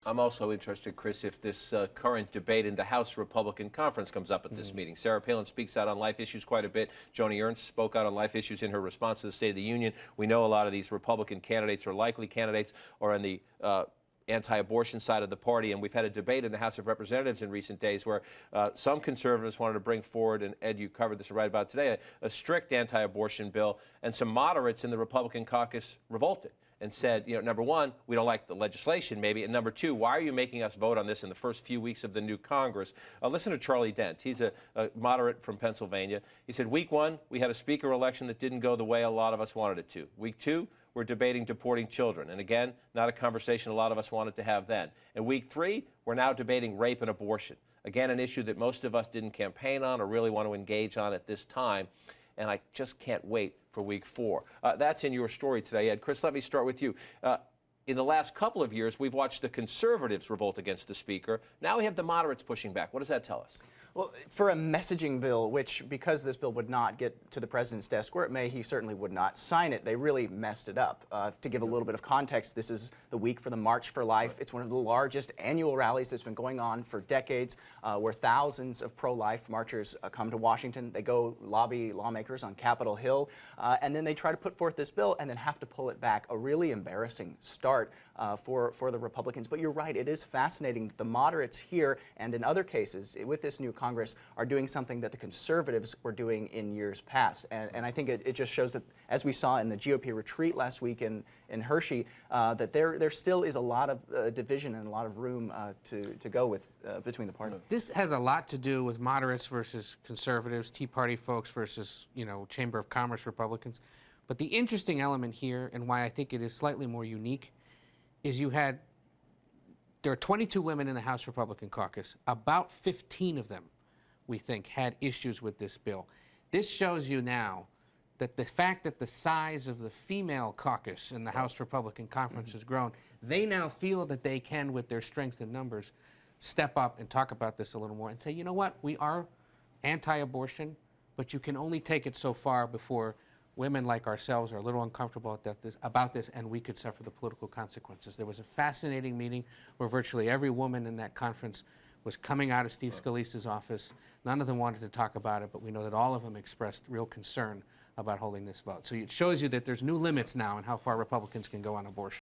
I'm also interested, Chris, if this current debate in the House Republican Conference comes up at this meeting. Sarah Palin speaks out on life issues quite a bit. Joni Ernst spoke out on life issues in her response to the State of the Union. We know a lot of these Republican candidates or likely candidates are on the anti-abortion side of the party, and we've had a debate in the House of Representatives in recent days where some conservatives wanted to bring forward, and Ed, you covered this right about today, a strict anti-abortion bill, and some moderates in the Republican caucus revolted and said, you know, number one, we don't like the legislation, maybe, and number two, why are you making us vote on this in the first few weeks of the new Congress? Listen to Charlie Dent. He's a moderate from Pennsylvania. He said, week one, we had a speaker election that didn't go the way a lot of us wanted it to. Week two, we're debating deporting children. And again, not a conversation a lot of us wanted to have then. And week three, we're now debating rape and abortion. Again, an issue that most of us didn't campaign on or really want to engage on at this time. And I just can't wait for week four. That's in your story today, Ed. Chris, let me start with you. In the last couple of years, we've watched the conservatives revolt against the speaker. Now we have the moderates pushing back. What does that tell us? Well, for a messaging bill, which because this bill would not get to the president's desk, where it may, he certainly would not sign it, they really messed it up. To give a little bit of context, this is the week for the March for Life. It's one of the largest annual rallies that's been going on for decades, where thousands of pro-life marchers come to Washington. They go lobby lawmakers on Capitol Hill, and then they try to put forth this bill and then have to pull it back. A really embarrassing start for the Republicans. But you're right, it is fascinating that the moderates here and in other cases with this new Congress are doing something that the conservatives were doing in years past. And I think it just shows that, as we saw in the GOP retreat last week in Hershey, that there still is a lot of division and a lot of room to go with between the parties. This has a lot to do with moderates versus conservatives, Tea Party folks versus, Chamber of Commerce Republicans. But the interesting element here, and why I think it is slightly more unique, is there are 22 women in the House Republican caucus. About 15 of them, we think, had issues with this bill. This shows you now that the fact that the size of the female caucus in the House Republican Conference has grown, they now feel that they can, with their strength in numbers, step up and talk about this a little more and say, you know what, we are anti-abortion, but you can only take it so far before women like ourselves are a little uncomfortable about this, and we could suffer the political consequences. There was a fascinating meeting where virtually every woman in that conference was coming out of Steve Scalise's office. None of them wanted to talk about it, but we know that all of them expressed real concern about holding this vote. So it shows you that there's new limits now in how far Republicans can go on abortion.